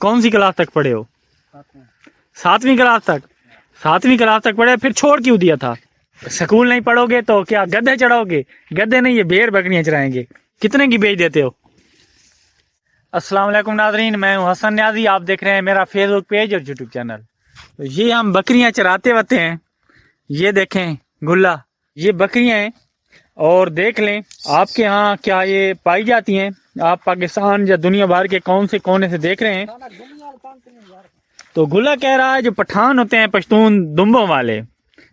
कौन सी क्लास तक पढ़े हो? 7वीं क्लास तक। 7वीं क्लास तक पढ़े, फिर छोड़ क्यों दिया था? स्कूल नहीं पढ़ोगे तो क्या गधे चढ़ाओगे? गधे नहीं, ये भेड़ बकरियां चराएंगे। कितने की बेच देते हो? अस्सलाम वालेकुम नाज़रीन, मैं हूं हसन न्याजी। आप देख रहे हैं मेरा फेसबुक पेज और यूट्यूब चैनल। तो ये हम बकरियां चराते होते हैं। ये देखें गुल्ला, ये बकरियां हैं। और देख लें आपके यहाँ क्या ये पाई जाती हैं। आप पाकिस्तान या दुनिया भर के कौन से कोने से देख रहे हैं। तो गुल्ला कह रहा है जो पठान होते हैं पश्तून दुम्बों वाले,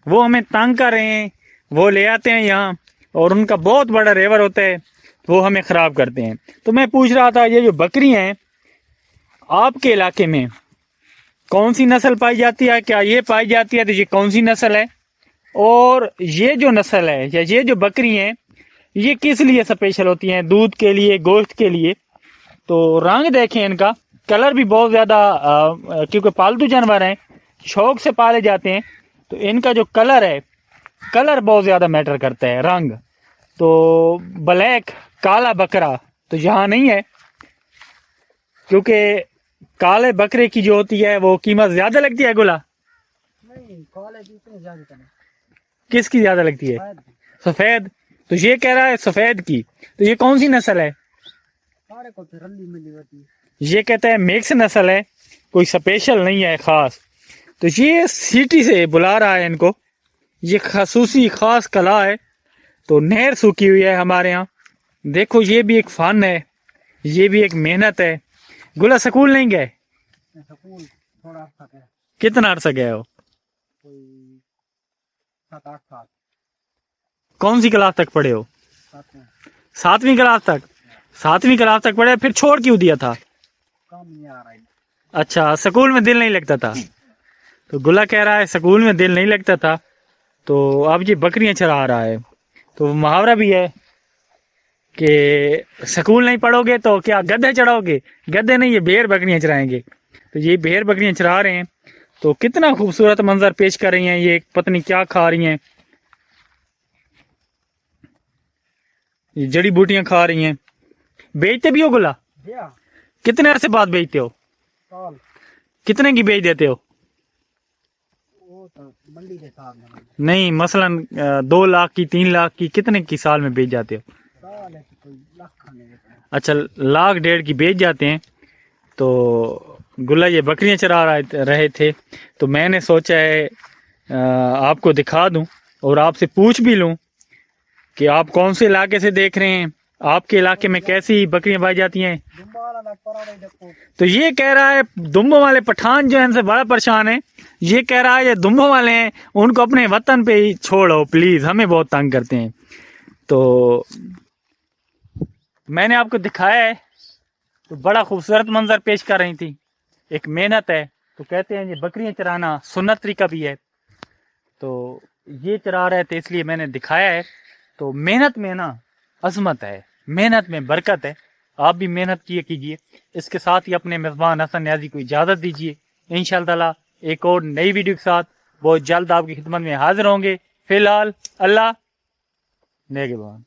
वो हमें तंग कर रहे हैं। वो ले आते हैं यहाँ और उनका बहुत बड़ा रेवर होता है, वो हमें ख़राब करते हैं। तो मैं पूछ रहा था, ये जो बकरियां हैं आपके इलाके में कौन सी नस्ल पाई जाती है? क्या ये पाई जाती है तो ये कौन सी नस्ल है? और ये जो नस्ल है या ये जो बकरी हैं ये किस लिए स्पेशल होती हैं? दूध के लिए, गोश्त के लिए? तो रंग देखें इनका, कलर भी बहुत ज़्यादा, क्योंकि पालतू जानवर हैं, शौक से पाले जाते हैं, तो इनका जो कलर है, कलर बहुत ज़्यादा मैटर करता है, रंग। तो ब्लैक काला बकरा तो यहाँ नहीं है, क्योंकि काले बकरे की जो होती है वो कीमत ज़्यादा लगती है। गुला नहीं, काले की इतनी ज्यादा नहीं। किसकी ज़्यादा लगती है? सफ़ेद। तो ये कह रहा है सफ़ेद की, तो ये कौन सी नस्ल है? सारे को तो रंडी मिली होती है। ये कहते हैं मिक्स नस्ल है, कोई स्पेशल नहीं है खास। तो ये सिटी से बुला रहा है इनको, ये खसूसी खास कला है। तो नहर सूखी हुई है हमारे यहाँ, देखो ये भी एक फन है, ये भी एक मेहनत है। गुला स्कूल नहीं गए? स्कूल थोड़ा अर्सा गया, कितना अर्सा गए हो? कोई 7-8 साल। कौन सी क्लास तक पढ़े हो? 7वें। 7वीं क्लास तक। 7वीं क्लास तक पढ़े, फिर छोड़ क्यों दिया था? काम नहीं आ रहा है। अच्छा, स्कूल में दिल नहीं लगता था। तो गुला कह रहा है स्कूल में दिल नहीं लगता था, तो अब ये बकरियां चरा रहा है। तो मुहावरा भी है कि स्कूल नहीं पढ़ोगे तो क्या गधे चढ़ाओगे? गधे नहीं, ये भेड़ बकरियां चराएंगे। तो ये भेड़ बकरियां चरा रहे हैं। तो कितना खूबसूरत मंजर पेश कर रही हैं। ये पत्नी क्या खा रही हैं, ये जड़ी बूटियां खा रही हैं। बेचते भी हो गुला? कितने अरसे बाद बेचते हो? साल। कितने की बेच देते हो? वो तो मंडी के हिसाब में नहीं, मसलन 2 लाख की, 3 लाख की, कितने की साल में बेच जाते हो? साल है कि कोई लाख खाने देते हैं। अच्छा, 1.5 लाख की बेच जाते हैं। तो गुल्ला ये बकरियां चरा रहे थे, तो मैंने सोचा है आपको दिखा दूं और आपसे पूछ भी लूं कि आप कौन से इलाके से देख रहे हैं, आपके इलाके में कैसी बकरियां पाई जाती हैं। तो ये कह रहा है दुम्बों वाले पठान जो है इनसे बड़ा परेशान है। ये कह रहा है ये दुम्बों वाले हैं, उनको अपने वतन पे ही छोड़ो प्लीज, हमें बहुत तंग करते हैं। तो मैंने आपको दिखाया है, तो बड़ा खूबसूरत मंजर पेश कर रही थी। एक मेहनत है। तो कहते हैं ये बकरियां चराना सुन्नत तरीका भी है, तो ये चरा रहे थे इसलिए मैंने दिखाया है। तो मेहनत में ना अजमत है, मेहनत में बरकत है। आप भी मेहनत कीजिए। इसके साथ ही अपने मेज़बान हसन न्याजी को इजाज़त दीजिए। इंशाअल्लाह एक और नई वीडियो के साथ बहुत जल्द आपकी खिदमत में हाजिर होंगे। फिलहाल अल्लाह नेगेबान।